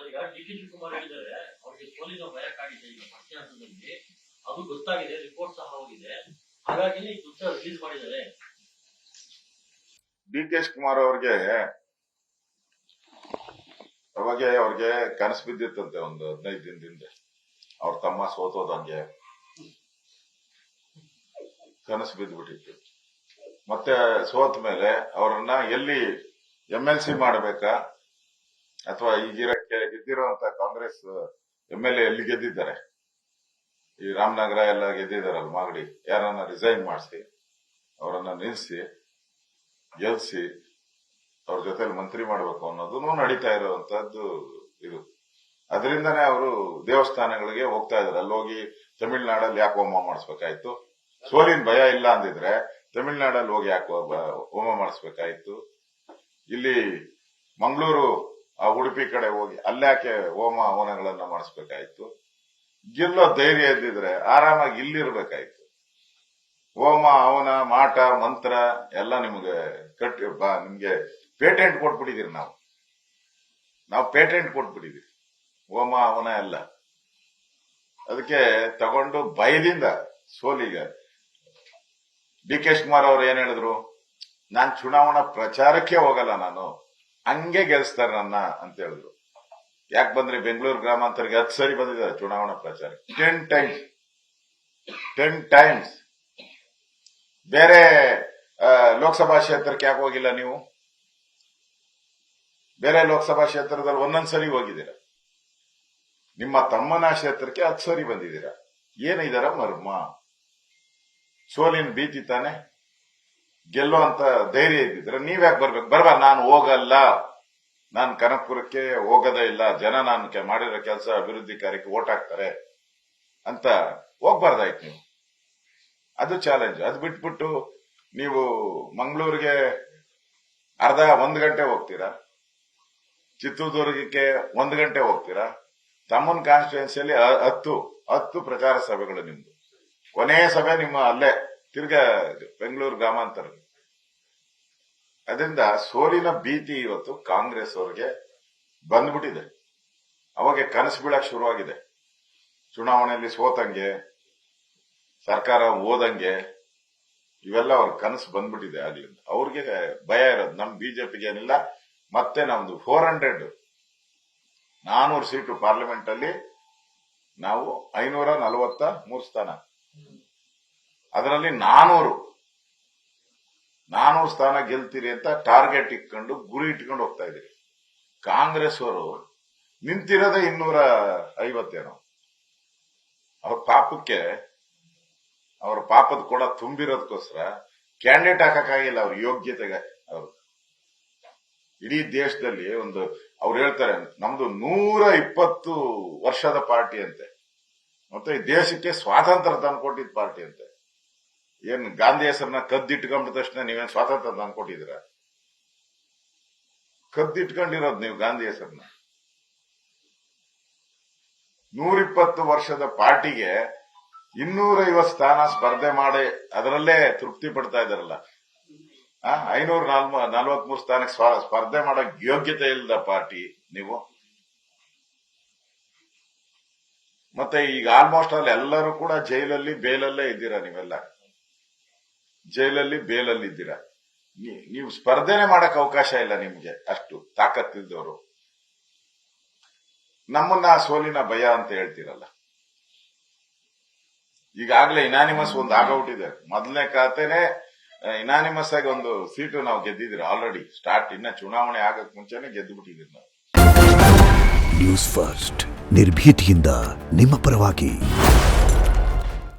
ಈಗ D K Shivakumar ಹೇಳಿದ್ದಾರೆ ಅವರಿಗೆ ಸೋಲಿನ ಭಯ ಕಾಡಿದೆ ಈಗ ಪ್ರಶ್ನೆ ಹಂತದಲ್ಲಿ, ಅದು ಗೊತ್ತಾಗಿದೆ, ರಿಪೋರ್ಟ್ ಸಹ ಹೋಗಿದೆ, ಹಾಗಾಗಿ ದುಡ್ಡ ರಿಲೀಸ್ ಮಾಡಿದ್ದಾರೆ. ಡಿ ಕೆ ಶಿವಕುಮಾರ್ ಅವ್ರಿಗೆ ಅವ್ರಿಗೆ ಕನಸು ಬಿದ್ದಿತ್ತಂತೆ ಒಂದು 15 ದಿನದಿಂದ ಅವ್ರ ತಮ್ಮ ಸೋತೋದಂಗೆ ಕನಸು ಬಿದ್ದ್ಬಿಟ್ಟಿತ್ತು. ಮತ್ತೆ ಸೋತ ಮೇಲೆ ಅವ್ರನ್ನ ಎಲ್ಲಿ MLC ಮಾಡಬೇಕಾ ಅಥವಾ ಗೆದ್ದಿರುವಂತ ಕಾಂಗ್ರೆಸ್ MLA ಎಲ್ಲಿ ಗೆದ್ದಿದ್ದಾರೆ, ಈ ರಾಮನಗರ ಎಲ್ಲ ಗೆದ್ದಿದ್ದಾರಲ್ಲ ಮಾಗಡಿ, ಯಾರನ್ನ ರಿಸೈನ್ ಮಾಡಿಸಿ ಅವರನ್ನ ನಿಲ್ಲಿಸಿ ಗೆಲ್ಸಿ ಅವ್ರ ಜೊತೆಲಿ ಮಂತ್ರಿ ಮಾಡಬೇಕು ಅನ್ನೋದು ನಡೀತಾ ಇರುವಂತದ್ದು ಇದು. ಅದರಿಂದನೇ ಅವರು ದೇವಸ್ಥಾನಗಳಿಗೆ ಹೋಗ್ತಾ ಇದಾರೆ. ಅಲ್ಲಿ ಹೋಗಿ ತಮಿಳ್ನಾಡಲ್ಲಿ ಯಾಕೆ ಹೋಮ ಮಾಡಿಸ್ಬೇಕಾಯ್ತು? ಸೋಲಿನ ಭಯ ಇಲ್ಲ ಅಂದಿದ್ರೆ ತಮಿಳ್ನಾಡಲ್ಲಿ ಹೋಗಿ ಯಾಕೆ ಹೋಮ ಮಾಡಿಸ್ಬೇಕಾಯ್ತು? ಇಲ್ಲಿ ಮಂಗಳೂರು ಉಡುಪಿ ಕಡೆ ಹೋಗಿ ಅಲ್ಯಾಕೆ ಹೋಮ ಹವನಗಳನ್ನ ಮಾಡಿಸ್ಬೇಕಾಯ್ತು? ಗೆಲ್ಲೋ ಧೈರ್ಯ ಇದ್ದಿದ್ರೆ ಆರಾಮಾಗಿ ಇಲ್ಲಿರ್ಬೇಕಾಯ್ತು. ಹೋಮ ಹವನ ಮಾಟ ಮಂತ್ರ ಎಲ್ಲ ನಿಮ್ಗೆ ನಿಮ್ಗೆ ಪೇಟೆಂಟ್ ಕೊಟ್ಬಿಟ್ಟಿದೀರಿ. ನಾವು ಪೇಟೆಂಟ್ ಕೊಟ್ಬಿಟ್ಟಿದೀವಿ ಹೋಮ ಹವನ ಎಲ್ಲ. ಅದಕ್ಕೆ ತಗೊಂಡು ಭಯದಿಂದ ಸೋಲಿಗೆ ಡಿ ಕೆ ಶಿವಕುಮಾರ್ ಅವ್ರು ಏನ್ ಹೇಳಿದ್ರು, ನಾನ್ ಚುನಾವಣಾ ಪ್ರಚಾರಕ್ಕೆ ಹೋಗಲ್ಲ, ನಾನು ಹಂಗೆ ಗೆಲ್ಸ್ತಾರೆ ನನ್ನ ಅಂತ ಹೇಳಿದ್ರು. ಯಾಕೆ ಬಂದ್ರಿ? ಬೆಂಗಳೂರು ಗ್ರಾಮಾಂತರಕ್ಕೆ 10 ಸರಿ ಬಂದಿದ್ದಾರೆ ಚುನಾವಣಾ ಪ್ರಚಾರ, 10 ಟೈಮ್ಸ್. ಬೇರೆ ಲೋಕಸಭಾ ಕ್ಷೇತ್ರಕ್ಕೆ ಯಾಕೆ ಹೋಗಿಲ್ಲ ನೀವು? ಬೇರೆ ಲೋಕಸಭಾ ಕ್ಷೇತ್ರದಲ್ಲಿ ಒಂದೊಂದ್ಸರಿ ಹೋಗಿದ್ದೀರಾ. ನಿಮ್ಮ ತಮ್ಮನ ಕ್ಷೇತ್ರಕ್ಕೆ 10 ಸರಿ ಬಂದಿದ್ದೀರಾ. ಏನಿದಾರ ಮರ್ಮ? ಸೋಲಿನ ಭೀತಿ ತಾನೆ. ಗೆಲ್ಲೋ ಅಂತ ಧೈರ್ಯ ಇದ್ದಿದ್ರೆ ನೀವ್ಯಾಕೆ ಬರ್ಬೇಕು? ನಾನು ಹೋಗಲ್ಲ, ನಾನು ಕನಕಪುರಕ್ಕೆ ಹೋಗೋದೇ ಇಲ್ಲ, ಜನ ನಾನು ಮಾಡಿರೋ ಕೆಲಸ ಅಭಿವೃದ್ಧಿ ಕಾರ್ಯಕ್ಕೆ ಓಟ್ ಹಾಕ್ತಾರೆ ಅಂತ ಹೋಗ್ಬಾರ್ದಾಯ್ತು ನೀವು. ಅದು ಚಾಲೆಂಜ್. ಅದು ಬಿಟ್ಬಿಟ್ಟು ನೀವು ಮಂಗಳೂರಿಗೆ 1 ಗಂಟೆ ಹೋಗ್ತೀರಾ, ಚಿತ್ರದುರ್ಗಕ್ಕೆ 1 ಗಂಟೆ ಹೋಗ್ತೀರಾ. ತಮ್ಮನ್ ಕಾನ್ಸ್ಟಿಟ್ಯೂನ್ಸಿಯಲ್ಲಿ 10 ಪ್ರಚಾರ ಸಭೆಗಳು ನಿಮ್ದು. ಕೊನೆಯ ಸಭೆ ನಿಮ್ಮ ಅಲ್ಲೇ ತಿರ್ಗಾ ಬೆಂಗಳೂರು ಗ್ರಾಮಾಂತರ. ಅದರಿಂದ ಸೋಲಿನ ಭೀತಿ ಇವತ್ತು ಕಾಂಗ್ರೆಸ್ ಅವರಿಗೆ ಬಂದ್ಬಿಟ್ಟಿದೆ. ಅವಾಗ ಕನಸು ಬೀಳಕ್ ಶುರುವಾಗಿದೆ. ಚುನಾವಣೆಯಲ್ಲಿ ಸೋತಂಗೆ, ಸರ್ಕಾರ ಓದಂಗೆ, ಇವೆಲ್ಲ ಅವ್ರ ಕನಸು ಬಂದ್ಬಿಟ್ಟಿದೆ ಆಗ್ಲಿಂದ. ಅವ್ರಿಗೆ ಭಯ ಇರೋದು ನಮ್ ಬಿಜೆಪಿಗೆ ಏನಿಲ್ಲ. ಮತ್ತೆ ನಮ್ದು 400 ಸೀಟು ಪಾರ್ಲಿಮೆಂಟ್ ಅಲ್ಲಿ, ನಾವು 543 ಸ್ಥಾನ, ಅದರಲ್ಲಿ 400 ಸ್ಥಾನ ಗೆಲ್ತೀರಿ ಅಂತ ಟಾರ್ಗೆಟ್ ಇಟ್ಕೊಂಡು ಗುರಿ ಇಟ್ಕೊಂಡು ಹೋಗ್ತಾ ಇದೀರಿ. ಕಾಂಗ್ರೆಸ್ ಅವರು ನಿಂತಿರೋದೇ 250 ಅವ್ರ ಪಾಪದ ಕೂಡ ತುಂಬಿರೋದಕ್ಕೋಸ್ಕರ ಕ್ಯಾಂಡಿಡೇಟ್ ಹಾಕಕ್ಕಾಗಿಲ್ಲ ಅವ್ರ ಯೋಗ್ಯತೆಗೆ. ಅವರು ಇಡೀ ದೇಶದಲ್ಲಿ ಅವ್ರು ಹೇಳ್ತಾರೆ ನಮ್ದು 120 ವರ್ಷದ ಪಾರ್ಟಿ ಅಂತೆ, ಮತ್ತೆ ಈ ದೇಶಕ್ಕೆ ಸ್ವಾತಂತ್ರ್ಯ ತಂದ್ಕೊಟ್ಟಿದ್ ಪಾರ್ಟಿ ಅಂತೆ. ಏನ್ ಗಾಂಧಿ ಹೆಸರನ್ನ ಕದ್ದಿಟ್ಕೊಂಡ ತಕ್ಷಣ ನೀವೇನ್ ಸ್ವಾತಂತ್ರ್ಯ ತಂದ್ಕೊಟ್ಟಿದ್ದೀರ? ಕದ್ದಿಟ್ಕೊಂಡಿರೋದು ನೀವು ಗಾಂಧಿ ಹೆಸರನ್ನ. 120 ವರ್ಷದ ಪಾರ್ಟಿಗೆ 250 ಸ್ಥಾನ ಸ್ಪರ್ಧೆ ಮಾಡಿ ಅದರಲ್ಲೇ ತೃಪ್ತಿ ಪಡ್ತಾ ಇದಾರಲ್ಲ. 543 ಸ್ಥಾನಕ್ಕೆ ಸ್ಪರ್ಧೆ ಮಾಡಕ್ ಯೋಗ್ಯತೆ ಇಲ್ಲದ ಪಾರ್ಟಿ ನೀವು. ಮತ್ತೆ ಈಗ ಆಲ್ಮೋಸ್ಟ್ ಆಲ್ ಎಲ್ಲರೂ ಕೂಡ ಜೈಲಲ್ಲಿ ಬೇಲಲ್ಲೇ ಇದ್ದೀರಾ. ನೀವೆಲ್ಲ ಜೈಲಲ್ಲಿ ಬೇಲಲ್ಲಿ ಇದ್ದೀರಾ. ನೀವು ಸ್ಪರ್ಧೆನೆ ಮಾಡಕ್ ಅವಕಾಶ ಇಲ್ಲ ನಿಮ್ಗೆ, ಅಷ್ಟು ತಾಕತ್ತಿದ್ದವರು. ನಮ್ಮನ್ನ ಸೋಲಿನ ಭಯ ಅಂತ ಹೇಳ್ತೀರಲ್ಲ. ಈಗಾಗಲೇ ಇನಾನಿಮಸ್ ಒಂದು ಆಗೋಗ್ಬಿಟ್ಟಿದೆ. ಮೊದಲನೇ ಖಾತೆನೆ ಇನಾನಿಮಸ್ ಆಗಿ 1 ಸೀಟು ನಾವು ಗೆದ್ದಿದ್ದೀರಾ ಆಲ್ರೆಡಿ. ಸ್ಟಾರ್ಟ್ ಇನ್ನ ಚುನಾವಣೆ ಆಗಕ್ ಮುಂಚೆನೆ ಗೆದ್ದು ಬಿಟ್ಟಿದ್ದೀರಿ ನಾವು. ನ್ಯೂಸ್ ಫಸ್ಟ್, ನಿರ್ಭೀತಿಯಿಂದ ನಿಮ್ಮ ಪರವಾಗಿ.